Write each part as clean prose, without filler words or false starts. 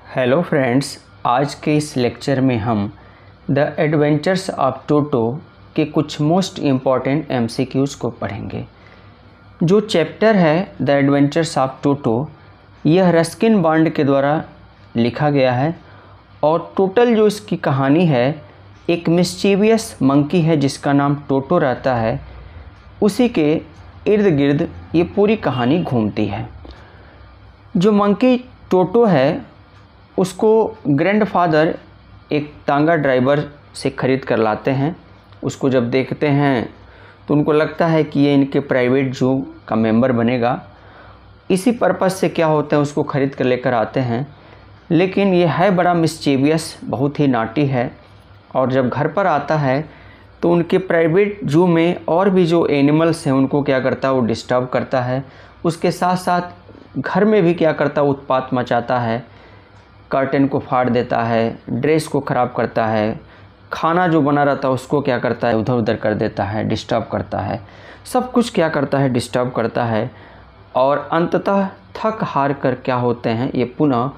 Hello friends, आज के इस लेक्चर में हम द एडवेंचर्स ऑफ टोटो के कुछ मोस्ट इम्पॉर्टेंट एमसीक्यूज़ को पढ़ेंगे। जो चैप्टर है द एडवेंचर्स ऑफ टोटो, यह रस्किन बॉन्ड के द्वारा लिखा गया है और टोटल जो इसकी कहानी है, एक मिस्चीवियस मंकी है जिसका नाम टोटो रहता है, उसी के इर्द गिर्द ये पूरी कहानी घूमती है। जो मंकी टोटो है उसको ग्रैंडफादर एक तांगा ड्राइवर से ख़रीद कर लाते हैं। उसको जब देखते हैं तो उनको लगता है कि ये इनके प्राइवेट जू का मेंबर बनेगा। इसी पर्पज़ से क्या होता है, उसको ख़रीद कर लेकर आते हैं, लेकिन ये है बड़ा मिस्चीवियस, बहुत ही नाटी है। और जब घर पर आता है तो उनके प्राइवेट जू में और भी जो एनिमल्स हैं उनको क्या करता है, वो डिस्टर्ब करता है। उसके साथ साथ घर में भी क्या करता है, उत्पात मचाता है, कर्टन को फाड़ देता है, ड्रेस को ख़राब करता है, खाना जो बना रहता है उसको क्या करता है, उधर उधर कर देता है, डिस्टर्ब करता है, सब कुछ क्या करता है, डिस्टर्ब करता है। और अंततः थक हार कर क्या होते हैं, ये पुनः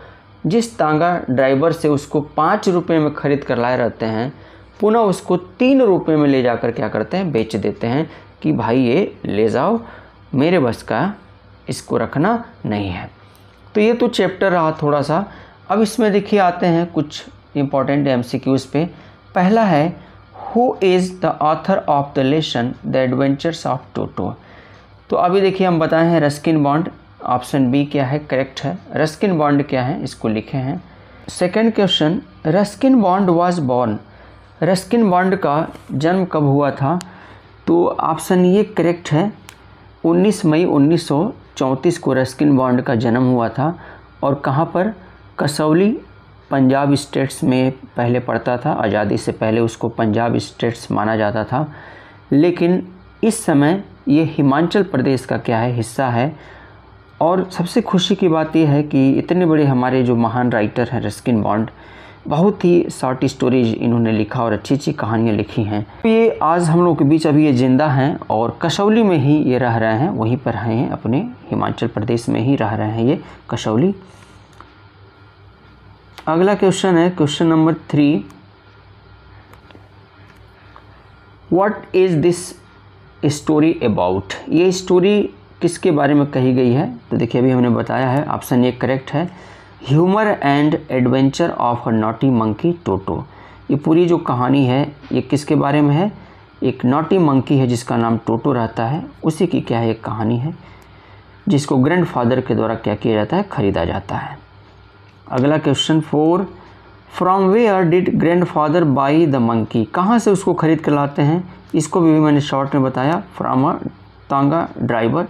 जिस तांगा ड्राइवर से उसको 5 रुपये में ख़रीद कर लाए रहते हैं, पुनः उसको 3 रुपये में ले जाकर क्या करते हैं, बेच देते हैं कि भाई ये ले जाओ, मेरे बस का इसको रखना नहीं है। तो ये तो चैप्टर रहा थोड़ा सा। अब इसमें देखिए आते हैं कुछ इम्पॉर्टेंट एमसीक्यूज़ पे। पहला है, who is the author of the lesson the adventures of Toto. तो अभी देखिए हम बताए हैं रस्किन बॉन्ड, ऑप्शन बी क्या है, करेक्ट है। रस्किन बॉन्ड क्या है, इसको लिखे हैं। Second question, Ruskin bond was born. Ruskin bond का जन्म कब हुआ था, तो ऑप्शन ये करेक्ट है। 19 मई 1934 को रस्किन बॉन्ड का जन्म हुआ था। और कहाँ पर, कसौली, पंजाब स्टेट्स में पहले पड़ता था। आज़ादी से पहले उसको पंजाब स्टेट्स माना जाता था, लेकिन इस समय ये हिमाचल प्रदेश का क्या है, हिस्सा है। और सबसे खुशी की बात यह है कि इतने बड़े हमारे जो महान राइटर हैं रस्किन बॉन्ड, बहुत ही शॉर्ट स्टोरीज इन्होंने लिखा और अच्छी अच्छी कहानियाँ लिखी हैं। ये आज हम लोग के बीच अभी ये जिंदा हैं और कसौली में ही ये रह रहे हैं, वहीं पर हैं, अपने हिमाचल प्रदेश में ही रह रहे हैं ये कसौली। अगला क्वेश्चन है question number 3, what is this story about. ये स्टोरी किसके बारे में कही गई है, तो देखिए अभी हमने बताया है, ऑप्शन ए करेक्ट है। Humour and adventure of a naughty monkey Toto. ये पूरी जो कहानी है ये किसके बारे में है, एक नॉटी मंकी है जिसका नाम टोटो रहता है, उसी की क्या है एक कहानी है, जिसको ग्रैंडफादर के द्वारा क्या किया जाता है, ख़रीदा जाता है। अगला question 4, from where did grandfather buy the monkey. कहाँ से उसको ख़रीद कर लाते हैं, इसको भी मैंने शॉर्ट में बताया, फ्रॉम अ तांगा ड्राइवर,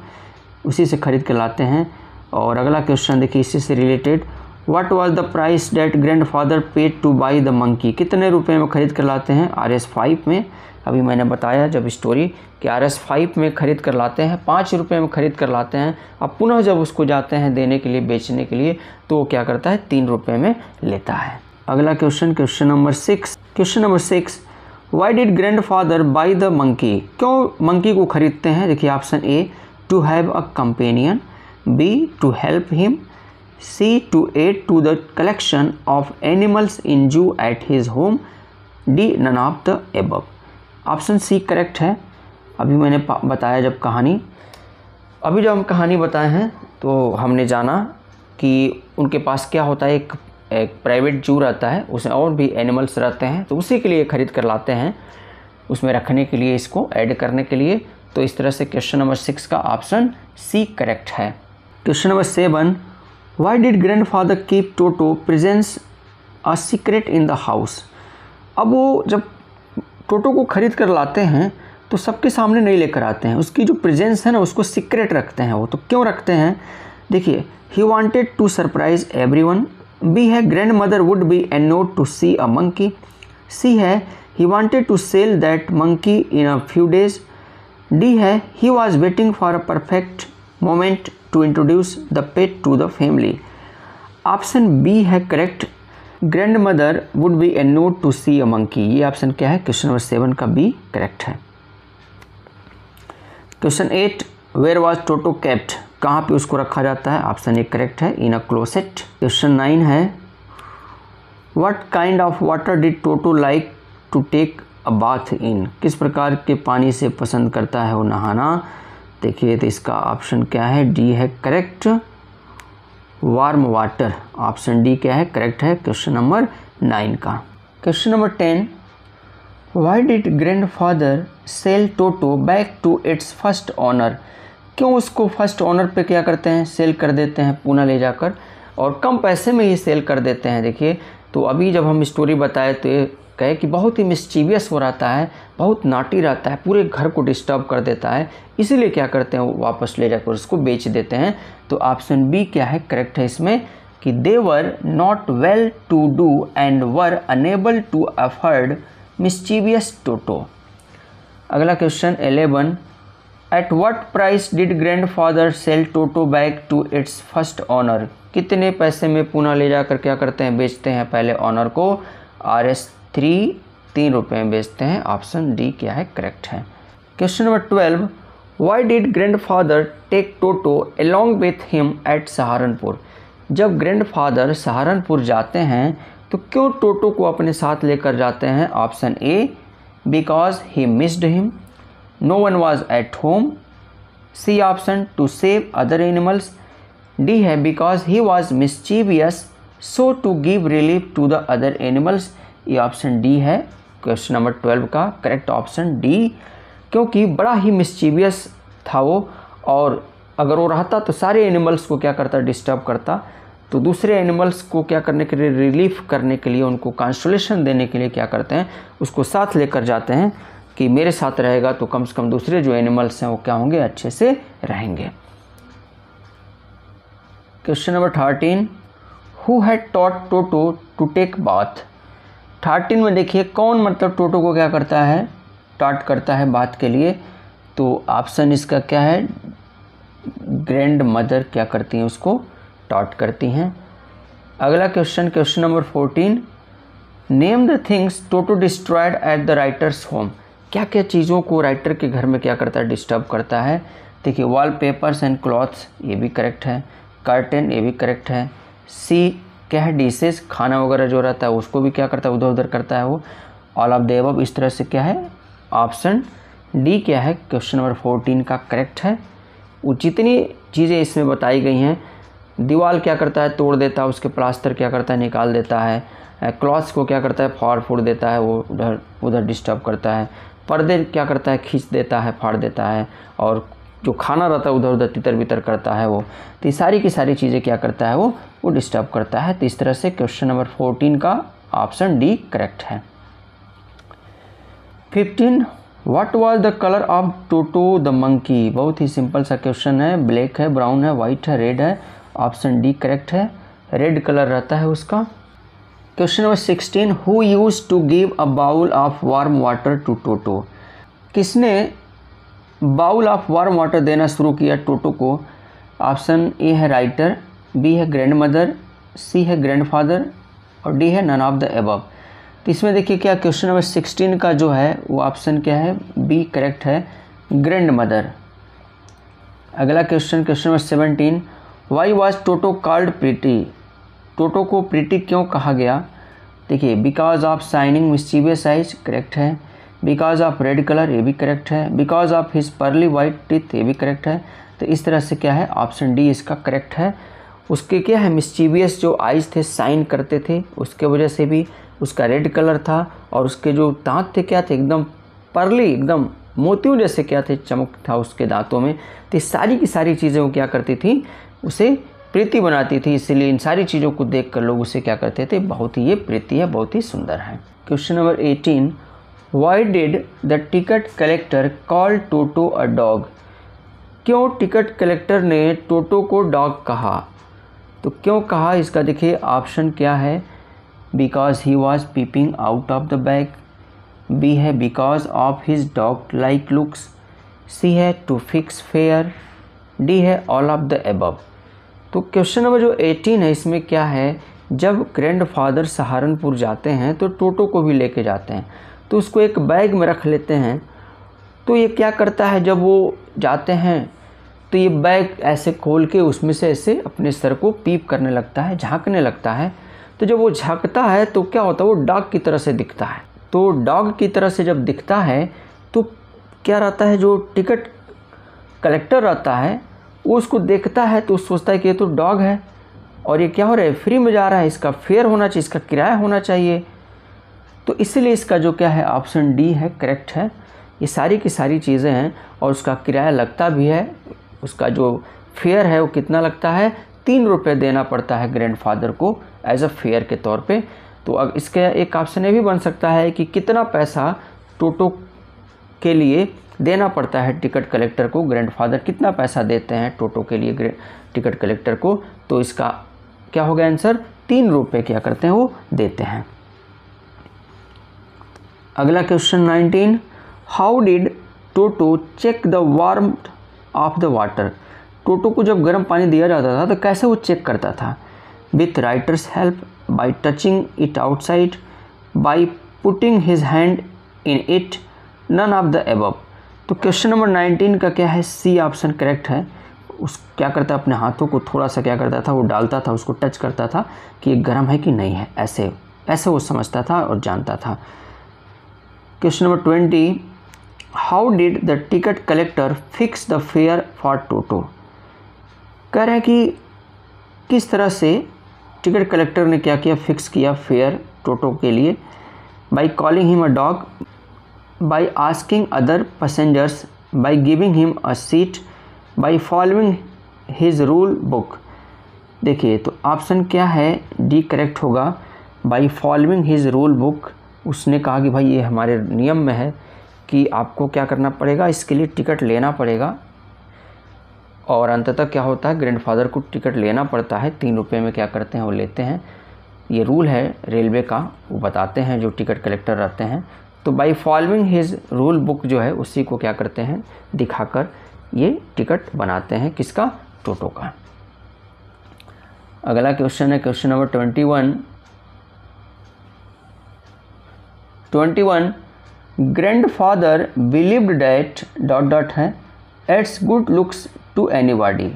उसी से ख़रीद कर लाते हैं। और अगला क्वेश्चन देखिए इसी से related, what was the price that grandfather paid to buy the monkey. कितने रुपए में ख़रीद कर लाते हैं, RS5 में। अभी मैंने बताया जब स्टोरी कि RS5 में ख़रीद कर लाते हैं, 5 रुपये में ख़रीद कर लाते हैं। अब पुनः जब उसको जाते हैं देने के लिए, बेचने के लिए, तो वो क्या करता है, 3 रुपये में लेता है। अगला question, question number 6, why did grandfather buy the monkey. क्यों मंकी को ख़रीदते हैं, देखिए option A, to have a companion, B to help him, C to aid to the collection of animals in zoo at his home, D none of the above। Option C correct है। अभी मैंने बताया जब हम कहानी बताए हैं तो हमने जाना कि उनके पास क्या होता है, एक प्राइवेट जू रहता है, उसमें और भी एनिमल्स रहते हैं, तो उसी के लिए ख़रीद कर लाते हैं, उसमें रखने के लिए, इसको ऐड करने के लिए। तो इस तरह से क्वेश्चन नंबर 6 का ऑप्शन सी करेक्ट है। Question number 7, Y did grandfather keep toto presence a secret in the house. अब वो जब टोटो को ख़रीद कर लाते हैं तो सबके सामने नहीं लेकर आते हैं, उसकी जो प्रेजेंस है ना उसको सीक्रेट रखते हैं। वो तो क्यों रखते हैं, देखिए, he wanted to surprise everyone. B है, grand mother would be annoyed to see a monkey. C है, he wanted to sell that monkey in a few days. D है, he was waiting for a perfect moment to introduce the pet to the family. Option B है correct, grand mother would be annoyed to see a monkey. ये option क्या है, question number 7 का B correct है। Question 8, where was Toto kept. कहाँ पे उसको रखा जाता है, ऑप्शन ए करेक्ट है, इन अ क्लोसेट। क्वेश्चन 9 है, what kind of water did Toto like to take a bath in, किस प्रकार के पानी से पसंद करता है वो नहाना। देखिए तो इसका ऑप्शन क्या है, डी है correct, warm water. Option D क्या है, करेक्ट है क्वेश्चन नंबर 9 का। Question number 10, why did grandfather sell Toto back to its first owner, क्यों उसको फर्स्ट ऑनर पे क्या करते हैं, सेल कर देते हैं पुणे ले जाकर, और कम पैसे में ही सेल कर देते हैं। देखिए तो अभी जब हम स्टोरी बताए तो ये कहे कि बहुत ही मिस्चीवियस हो रहता है, बहुत नाटी रहता है, पूरे घर को डिस्टर्ब कर देता है, इसीलिए क्या करते हैं वो वापस ले जाकर उसको बेच देते हैं। तो ऑप्शन बी क्या है, करेक्ट है इसमें कि they were not well to do and were unable to afford mischievous Toto. अगला question 11, at what price did grandfather sell Toto back to its first owner, कितने पैसे में पुणे ले जाकर क्या करते हैं, बेचते हैं पहले ऑनर को। RS 3 रुपये में बेचते हैं। ऑप्शन डी क्या है, करेक्ट है। Question number 12, why did grandfather take Toto along with him at Saharanpur, जब ग्रैंडफादर सहारनपुर जाते हैं तो क्यों टोटो को अपने साथ लेकर जाते हैं। Option A, because he missed him, no one was at home, C option to save other animals, D है because he was mischievous so to give relief to the other animals. ये ऑप्शन डी है question number 12 का correct option D, क्योंकि बड़ा ही mischievous था वो, और अगर वो रहता तो सारे एनिमल्स को क्या करता, डिस्टर्ब करता। तो दूसरे एनिमल्स को क्या करने के लिए, रिलीफ करने के लिए, उनको कंसोलेशन देने के लिए क्या करते हैं, उसको साथ लेकर जाते हैं कि मेरे साथ रहेगा तो कम से कम दूसरे जो एनिमल्स हैं वो क्या होंगे, अच्छे से रहेंगे। Question number 13, who had taught Toto to take bath. 13 में देखिए कौन मतलब टोटो को क्या करता है, टॉट करता है बात के लिए। तो ऑप्शन इसका क्या है, ग्रैंड मदर क्या करती हैं, उसको टॉट करती हैं। अगला question, question number 14, name the things toto destroyed at the writers home, क्या क्या चीज़ों को राइटर के घर में क्या करता है, डिस्टर्ब करता है। देखिए वॉल पेपर्स एंड क्लॉथ्स, ये भी करेक्ट है। कर्टेन, ये भी करेक्ट है। सी क्या है, डिशेस, खाना वगैरह जो रहता है उसको भी क्या करता है, उधर उधर करता है वो। ऑल ऑफ द अबव, इस तरह से क्या है, ऑप्शन डी क्या है क्वेश्चन नंबर 14 का करेक्ट है। वो जितनी चीज़ें इसमें बताई गई हैं, दीवार क्या करता है, तोड़ देता है, उसके प्लास्टर क्या करता है, निकाल देता है। क्लॉथ्स को क्या करता है, फाड़ फूड़ देता है, वो उधर उधर डिस्टर्ब करता है। पर्दे क्या करता है, खींच देता है, फाड़ देता है। और जो खाना रहता है उधर उधर तितर बितर करता है वो। तो ये सारी की सारी चीज़ें क्या करता है वो डिस्टर्ब करता है। तो इस तरह से क्वेश्चन नंबर 14 का ऑप्शन डी करेक्ट है। 15, what was the colour of Toto the monkey, बहुत ही सिंपल सा क्वेश्चन है। ब्लैक है, ब्राउन है, वाइट है, रेड है। ऑप्शन डी करेक्ट है, रेड कलर रहता है उसका। Question number 16, who used to give a bowl of warm water to Toto, किसने बाउल ऑफ वार्म वाटर देना शुरू किया टोटो को। ऑप्शन ए है राइटर, बी है ग्रैंड मदर, सी है ग्रैंडफादर और डी है नन ऑफ द अबव। तो इसमें देखिए क्या क्वेश्चन नंबर 16 का जो है वो ऑप्शन क्या है, बी करेक्ट है, ग्रैंड मदर। अगला question, question number 17, why was Toto called pretty, Toto को प्रीटी क्यों कहा गया। देखिए because of shining mischievous eyes, correct है। बिकॉज ऑफ रेड कलर, ये भी करेक्ट है। Because of his pearly white teeth, ये भी करेक्ट है। तो इस तरह से क्या है, ऑप्शन डी इसका करेक्ट है। उसके क्या है, मिस्चीवियस जो आइज थे, साइन करते थे, उसके वजह से भी उसका रेड कलर था। और उसके जो दांत थे क्या थे, एकदम पर्ली, एकदम मोतियों जैसे क्या थे, चमक था उसके दांतों में। तो सारी की सारी चीज़ें वो क्या करती थी, उसे प्रीति बनाती थी। इसीलिए इन सारी चीज़ों को देख कर लोग उसे क्या करते थे, बहुत ही ये प्रीति है, बहुत ही सुंदर है। Question number 18, why did the ticket collector call toto a dog, क्यों टिकट कलेक्टर ने टोटो को डॉग कहा। तो क्यों कहा इसका देखिए ऑप्शन क्या है, because he was peeping out of the bag, B है because of his dog like looks, C है टू फिक्स फेयर, डी है ऑल ऑफ द अबव। तो क्वेश्चन नंबर जो 18 है इसमें क्या है, जब ग्रैंडफादर सहारनपुर जाते हैं तो टोटो को भी लेके जाते हैं, तो उसको एक बैग में रख लेते हैं। तो ये क्या करता है, जब वो जाते हैं तो ये बैग ऐसे खोल के उसमें से ऐसे अपने सर को पीप करने लगता है, झांकने लगता है। तो जब वो झांकता है तो क्या होता है, वो डॉग की तरह से दिखता है। तो डॉग की तरह से जब दिखता है तो क्या रहता है, जो टिकट कलेक्टर रहता है वो उसको देखता है तो सोचता है कि ये तो डॉग है और ये क्या हो रहा है, फ्री में जा रहा है, इसका फेयर होना चाहिए, इसका किराया होना चाहिए। तो इसलिए इसका जो क्या है, ऑप्शन डी है, करेक्ट है। ये सारी की सारी चीज़ें हैं और उसका किराया लगता भी है। उसका जो फेयर है वो कितना लगता है, 3 रुपये देना पड़ता है ग्रैंडफादर को एज अ फेयर के तौर पे। तो अब इसका एक ऑप्शन ये भी बन सकता है कि कितना पैसा टोटो के लिए देना पड़ता है टिकट कलेक्टर को, ग्रैंडफादर कितना पैसा देते हैं टोटो के लिए टिकट कलेक्टर को। तो इसका क्या होगा आंसर, 3 रुपये क्या करते हैं, वो देते हैं। अगला question 19, how did Toto check the warmth of the water. Toto को जब गर्म पानी दिया जाता था तो कैसे वो चेक करता था, with writer's help, by touching it outside, by putting his hand in it, none of the above. तो क्वेश्चन नंबर 19 का क्या है, सी ऑप्शन करेक्ट है। उस क्या करता अपने हाथों को थोड़ा सा क्या करता था, वो डालता था, उसको टच करता था कि ये गर्म है कि नहीं है, ऐसे ऐसे वो समझता था और जानता था। Question number 20, how did the ticket collector fix the fair for Toto. कह रहा है कि किस तरह से टिकट कलेक्टर ने क्या किया, फिक्स किया फेयर टोटो के लिए। By calling him a dog, by asking other passengers, by giving him a seat, by following his rule book. देखिए तो ऑप्शन क्या है, डी करेक्ट होगा, by following his rule book. उसने कहा कि भाई ये हमारे नियम में है कि आपको क्या करना पड़ेगा, इसके लिए टिकट लेना पड़ेगा। और अंततः क्या होता है, ग्रैंडफादर को टिकट लेना पड़ता है, 3 रुपये में क्या करते हैं, वो लेते हैं। ये रूल है रेलवे का, वो बताते हैं जो टिकट कलेक्टर रहते हैं। तो by following his rule book जो है उसी को क्या करते हैं, दिखाकर ये टिकट बनाते हैं, किसका, टोटो का। अगला क्वेश्चन है question number 21, grandfather believed that dot dot है adds good looks to anybody,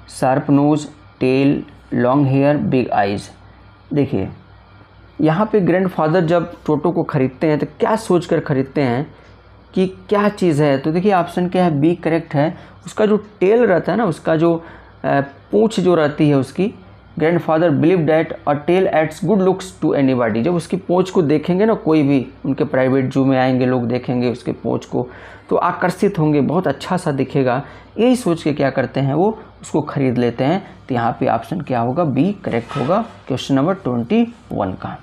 sharp nose, tail, long hair, big eyes. देखिए यहाँ पे ग्रैंडफादर जब टोटो को ख़रीदते हैं तो क्या सोचकर ख़रीदते हैं कि क्या चीज़ है। तो देखिए ऑप्शन क्या है, बी करेक्ट है। उसका जो टेल रहता है ना, उसका जो पूँछ जो रहती है उसकी, grandfather believe that a tail adds good looks to anybody. जब उसकी पूँछ को देखेंगे ना, कोई भी उनके प्राइवेट जू में आएंगे लोग, देखेंगे उसके पूँछ को तो आकर्षित होंगे, बहुत अच्छा सा दिखेगा। यही सोच के क्या करते हैं, वो उसको ख़रीद लेते हैं। तो यहाँ पे ऑप्शन क्या होगा, बी करेक्ट होगा क्वेश्चन नंबर 21 का।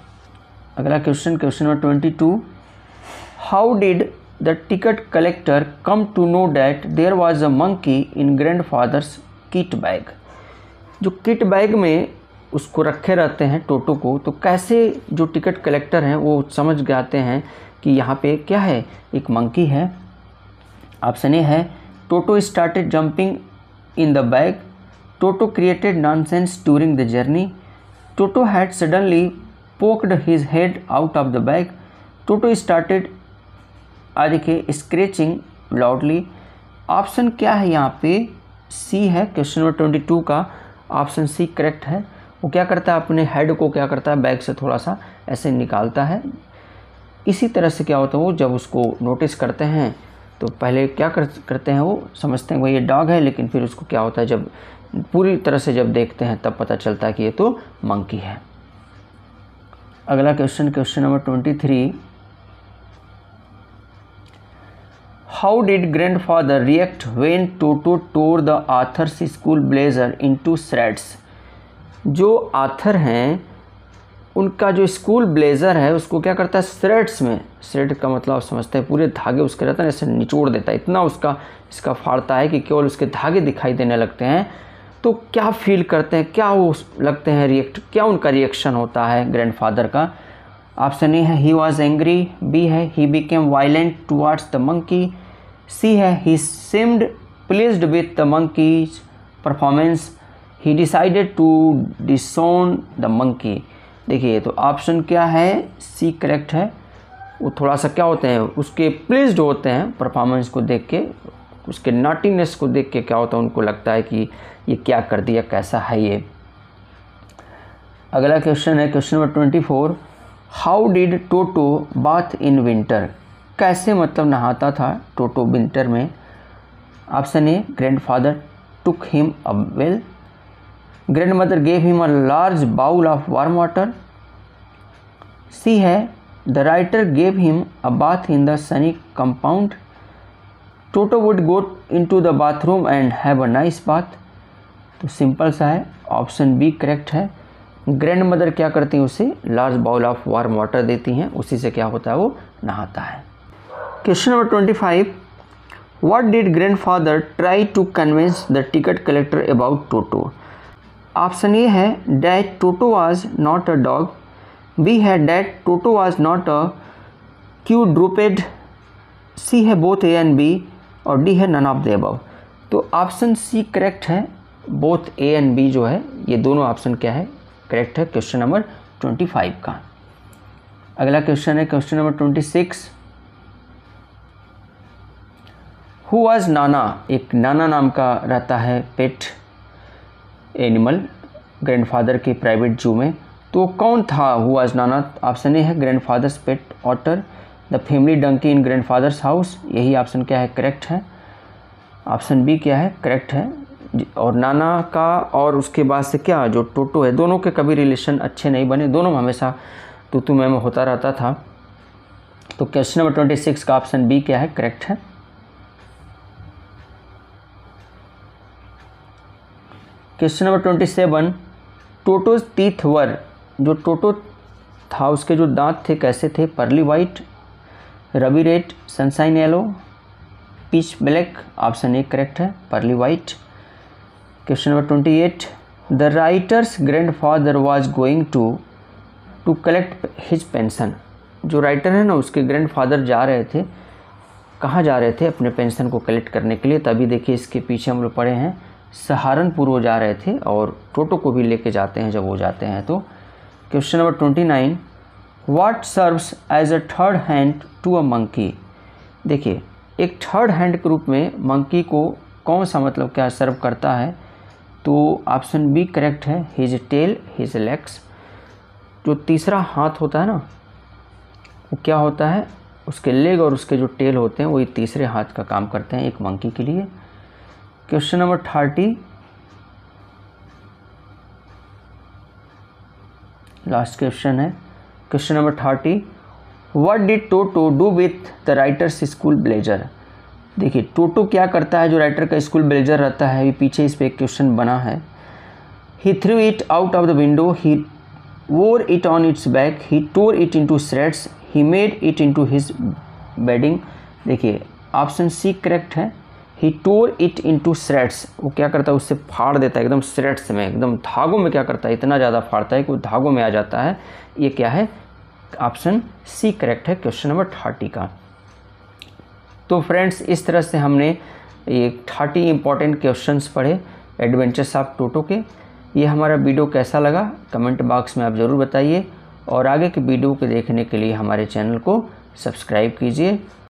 अगला question number 22, how did the ticket collector come to know that there was a monkey in grandfather's kit bag. जो किट बैग में उसको रखे रहते हैं टोटो को, तो कैसे जो टिकट कलेक्टर हैं वो समझ जाते हैं कि यहाँ पे क्या है, एक मंकी है। ऑप्शन ए है, Toto started jumping in the bag, Toto created nonsense during the journey, Toto had suddenly poked his head out of the bag, Toto started देखिए स्क्रेचिंग लाउडली। ऑप्शन क्या है यहाँ पे, सी है क्वेश्चन नंबर 22 का, option C correct है। वो क्या करता है, अपने हेड को क्या करता है, बैग से थोड़ा सा ऐसे निकालता है। इसी तरह से क्या होता है, वो जब उसको नोटिस करते हैं तो पहले क्या करते हैं, वो समझते हैं भाई ये डॉग है, लेकिन फिर उसको क्या होता है, जब पूरी तरह से जब देखते हैं तब पता चलता है कि ये तो मंकी है। अगला question number 23, how did grandfather react when toto tour the authors school blazer into shreds. जो आथर हैं उनका जो स्कूल ब्लेज़र है उसको क्या करता है, श्रेड्स में, श्रेड का मतलब आप समझते हैं पूरे धागे उसके रहते हैं, ऐसे निचोड़ देता है, इतना इसका फाड़ता है कि केवल उसके धागे दिखाई देने लगते हैं। तो क्या फील करते हैं, क्या वो लगते हैं क्या उनका रिएक्शन होता है ग्रैंडफादर का। ऑप्शन ए है, ही वॉज एंग्री, बी है, he became violent towards the monkey, C है, he seemed pleased with the monkey's performance, he decided to disown the monkey. देखिए तो ऑप्शन क्या है, सी करेक्ट है। वो थोड़ा सा क्या होते हैं, उसके प्लीज्ड होते हैं परफॉर्मेंस को देख के, उसके नॉटीनेस को देख के क्या होता है, उनको लगता है कि ये क्या कर दिया, कैसा है ये। अगला क्वेश्चन है question number 24, how did Toto bath in winter, कैसे मतलब नहाता था टोटो विंटर में। Option A, grandfather took him a well, grandmother gave him a large bowl of warm water, C है the writer gave him a bath in the sunny compound, Toto would go into the bathroom and have a nice bath. तो simple सा है, option B correct है। Grand mother क्या करती हैं, उसे large bowl of warm water देती हैं, उसी से क्या होता है, वो नहाता है। Question number 25, what did grandfather try to convince the ticket collector about Toto. Option A है that Toto was not a dog, B है that Toto was not a quadruped, C है बोथ ए एंड बी, और D है none of the above. तो option C correct है, both A and B जो है ये दोनों ऑप्शन क्या है, करेक्ट है क्वेश्चन नंबर 25 का। अगला क्वेश्चन है क्वेश्चन नंबर 26, हु वाज नाना, एक नाना नाम का रहता है पेट एनिमल ग्रैंडफादर के प्राइवेट जू में, तो कौन था who was Nana. Option A है grandfather's pet otter, the family donkey in grandfather's house, यही ऑप्शन क्या है, करेक्ट है। ऑप्शन बी क्या है, करेक्ट है। और नाना का और उसके बाद से क्या जो टोटो है, दोनों के कभी रिलेशन अच्छे नहीं बने, दोनों में हमेशा तू मैं होता रहता था। तो क्वेश्चन नंबर 26 का ऑप्शन बी क्या है, करेक्ट है। Question number 27, Toto's teeth were, जो टोटो था उसके जो दांत थे कैसे थे, pearly white, ruby red, sunshine yellow, pitch black. Option A correct है, pearly white. Question number 28, the writer's grandfather was going to collect his pension, जो राइटर है ना उसके ग्रैंडफादर जा रहे थे, कहाँ जा रहे थे, अपने पेंशन को कलेक्ट करने के लिए। तभी देखिए इसके पीछे हम लोग पढ़े हैं सहारनपुर वो जा रहे थे, और टोटो को भी लेके जाते हैं जब वो जाते हैं। तो question number 29, what serves as a third hand to a monkey. देखिए एक थर्ड हैंड के रूप में मंकी को कौन सा मतलब क्या सर्व करता है, तो ऑप्शन बी करेक्ट है, हिज टेल हिज लेग्स। जो तीसरा हाथ होता है ना वो क्या होता है, उसके लेग और उसके जो टेल होते हैं वही तीसरे हाथ का काम करते हैं एक मंकी के लिए। क्वेश्चन नंबर 30, लास्ट क्वेश्चन है question number 30, what did toto do with the writers school blazer. देखिए टोटो क्या करता है, जो राइटर का स्कूल ब्लेजर रहता है, ये पीछे इस पर एक क्वेश्चन बना है। He threw it out of the window, he wore it on its back, he tore it into shreds, he made it into his bedding. देखिए ऑप्शन सी करेक्ट है, he tore it into shreds, वो क्या करता है उससे फाड़ देता है एकदम श्रेड्स में, एकदम धागों में क्या करता है, इतना ज़्यादा फाड़ता है कि वो धागों में आ जाता है। ये क्या है, ऑप्शन सी करेक्ट है क्वेश्चन नंबर 30 का। तो फ्रेंड्स इस तरह से हमने ये 30 इंपॉर्टेंट क्वेश्चंस पढ़े एडवेंचर्स ऑफ टोटो के। ये हमारा वीडियो कैसा लगा कमेंट बॉक्स में आप ज़रूर बताइए, और आगे के वीडियो को देखने के लिए हमारे चैनल को सब्सक्राइब कीजिए।